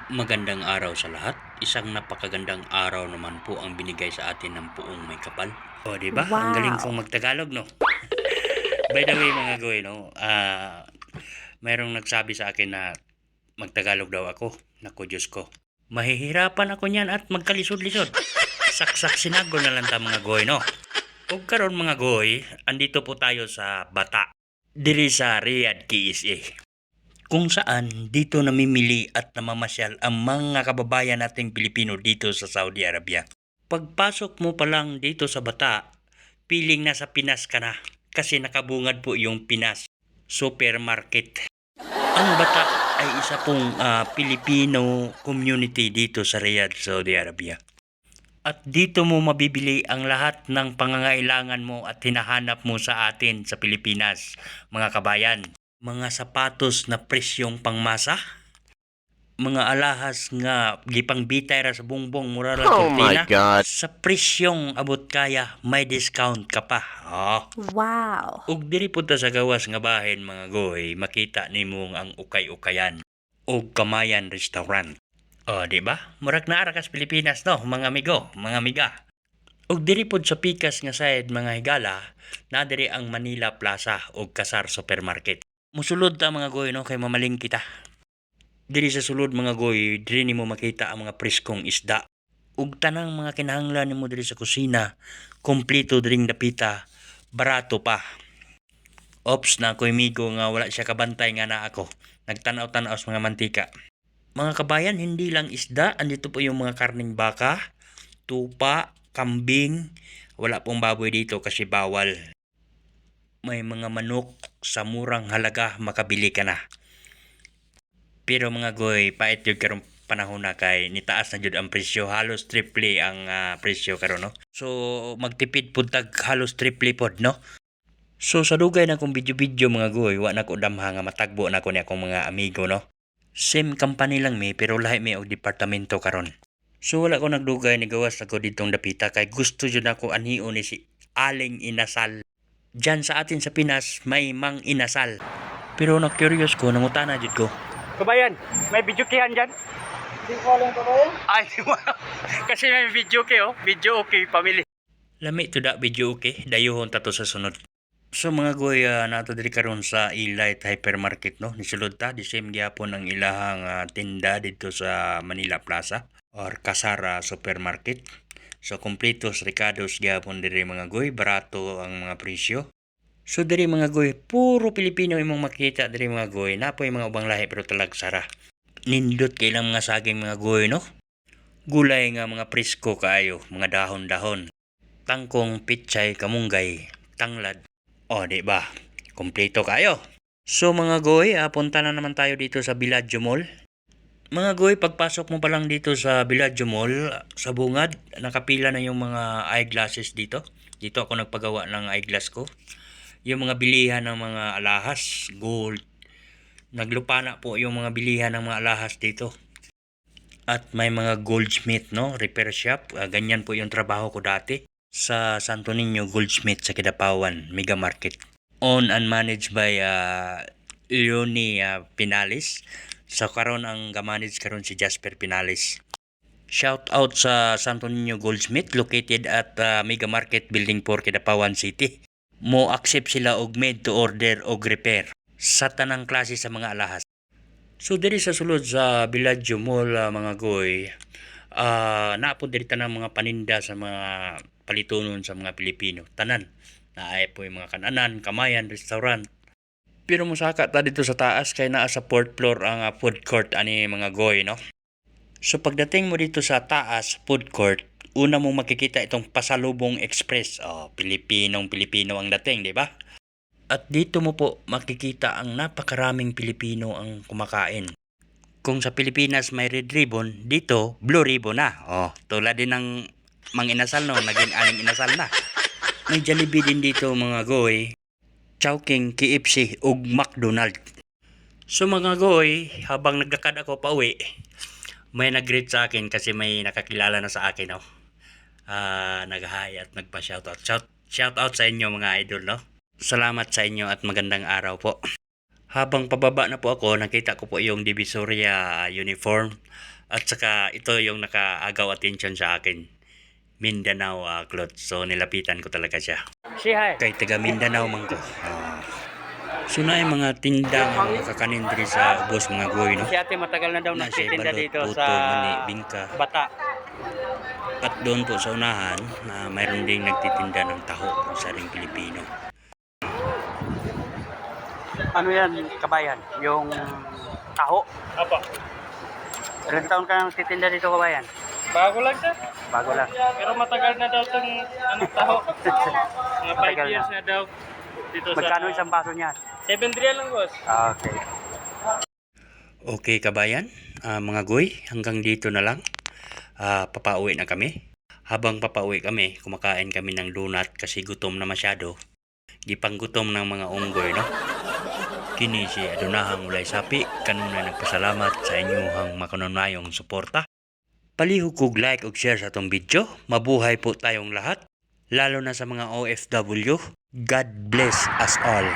Magandang araw sa lahat. Isang napakagandang araw naman po ang binigay sa atin ng Poong May Kapal. O, di ba? Ang galing kong Wow! magtagalog, no? By the way, mga goy, no? Mayroong nagsabi sa akin na magtagalog daw ako. Naku, Diyos ko. Mahihirapan ako niyan at magkalisod-lisod. Saksak sinago na lang ta, mga goy, no? O karon mga goy, andito po tayo sa Bata. Diri sa Riyadh, KSA. Kung saan dito namimili at namamasyal ang mga kababayan nating Pilipino dito sa Saudi Arabia. Pagpasok mo pa lang dito sa Bata, piling nasa Pinas ka na kasi nakabungad po yung Pinas supermarket. Ang Bata ay isa pong Filipino community dito sa Riyadh, Saudi Arabia. At dito mo mabibili ang lahat ng pangangailangan mo at hinahanap mo sa atin sa Pilipinas, mga kabayan. Mga sapatos na presyong pangmasa, mga alahas nga gipang bitay ra sa bungbong mura ra Oh my kurtina, God. sa presyong abot kaya may discount ka pa. Wow! Ug diri pud ta sa gawas nga bahin mga goy, makita nimo ang ukay-ukayan ug Kamayan Restaurant. Di ba? Murag naa ra kas Pilipinas no, mga amigo, mga amiga. Ug diri pod sa pikas nga side mga higala, na diri ang Manila Plaza ug Kasar Supermarket. Musulod ta mga goy no kay mamaling kita. Diri sa sulod mga goy, diri nimo makita ang mga preskong isda. Ug tanang mga kinahanglan nimo diri sa kusina, kompleto diring dapita, barato pa. Ops na ako'y migo nga wala siya kabantay nga na ako. Nagtanaw-tanaw sa mga mantika. Mga kabayan, hindi lang isda, andito po yung mga karning baka, tupa, kambing, wala pong baboy dito kasi bawal. May mga manok sa murang halaga makabili ka na. Pero mga goy, pait yun karong panahon na kay nitaas na jud ang presyo, halos triple ang presyo karon no. So magtipid pud tag halos triple pod no. So sa dugay na kong video mga goy, wa na ko damha nga matagbo na ko ni akong mga amigo no. Same company lang mi pero lahi mi og departamento karon. So wala ko nagdugay ni gawas ako ditong dapita kay gusto jud ako anhion ni si Aling Inasal. Diyan sa atin sa Pinas may Mang Inasal. Pero na-curious ko, nangutana jud ko. Kabayan, may video kihan dyan? Hindi ko alam kabayan. Ay, di mo alam. Kasi may video okay oh. Video okay, family. Lami to da video okay. Dayuhon tato sa sunod. So mga goy, nato diri karon sa Elite Hypermarket no. Nisulod ta, the same gyapon ang ilahang tinda dito sa Manila Plaza or Kasara Supermarket. So kompletos ricados gyapon diri mga goy, barato ang mga presyo. So diri mga goy, puro Pilipino imong makita diri mga goy. Napoy mga ubang lahi pero talag sara. Nindot kay lang mga saging mga goy no. Gulay nga mga presko kaayo, mga dahon-dahon. Tangkong, pitsay, kamunggay, tanglad. Di ba? Kompleto kayo. So mga goy, punta na naman tayo dito sa Villaggio Mall. Mga goy, pagpasok mo pa lang dito sa Villaggio Mall, sa bungad, nakapila na yung mga eyeglasses dito. Dito ako nagpagawa ng eyeglass ko. Yung mga bilihan ng mga alahas, gold. Naglupa na po yung mga bilihan ng mga alahas dito. At may mga goldsmith, no? Repair shop. Ganyan po yung trabaho ko dati sa Santo Niño Goldsmith sa Kidapawan, Mega Market. Owned and managed by Leonie Pinalis. So karon ang gamanage karon si Jasper Pinalis. Shout out sa Santo Niño Goldsmith located at Mega Market Building 4 Kidapawan City. Mo accept sila og made to order og repair sa tanang klase sa mga alahas. So diri sa sulod sa Villaggio Mall mga goy, naapod diri tanang mga paninda sa mga palitunon sa mga Pilipino. Tanan. Naay po yung mga kananan, Kamayan Restaurant. Pero musaka ta dito sa taas kay naa sa fourth floor ang food court ani mga goy no. So pagdating mo dito sa taas food court, una mong makikita itong Pasalubong Express. Pilipinong-Pilipino ang dating, di ba? At dito mo po makikita ang napakaraming Pilipino ang kumakain. Kung sa Pilipinas may red ribbon, dito blue ribbon na. Tulad din ng Mang Inasal no, naging Aling Inasal na. May Jollibee din dito mga goy, Chowking, KFC ug McDonald. So mga goy, habang naglakad ako pauwi, may nag-greet sa akin kasi may nakakilala na sa akin no. Nag-hi at nagpa-shoutout. Shoutout sa inyo mga idol no. Salamat sa inyo at magandang araw po. Habang pababa na po ako, nakita ko po yung Divisoria uniform At saka ito yung nakaagaw attention sa akin. Mindanao clothes. So nilapitan ko talaga siya. Kay taga Mindanao man ko. So na yung mga tinda mga kakanin diri sa ubos mga goy no. Si ate matagal na daw Na siya nagtitinda balot, dito puto, sa mani, bingka. Bata. At doon po sa unahan na mayroon ding nagtitinda ng taho sa ring Pilipino. Ano yan, kabayan? Yung taho. Apa? Ilang taon ka nang nagtitinda dito, kabayan? Bago lang siya. Bago lang. Pero matagal na daw itong taho. Mga 5 Matagal years na. na daw. Dito Magkano sa... isang baso niyan? 7 real lang, boss. Okay. Okay kabayan, mga goy, hanggang dito na lang. Papauwi na kami. Habang papauwi kami, kumakain kami ng donut kasi gutom na masyado. Gipang gutom ng mga unggoy, no? Kini si Adunahang Ulay Sapi, kanunay nagpasalamat sa inyong makanunayong suporta. Palihog kog like ug share sa atong video. Mabuhay po tayong lahat, lalo na sa mga OFW. God bless us all.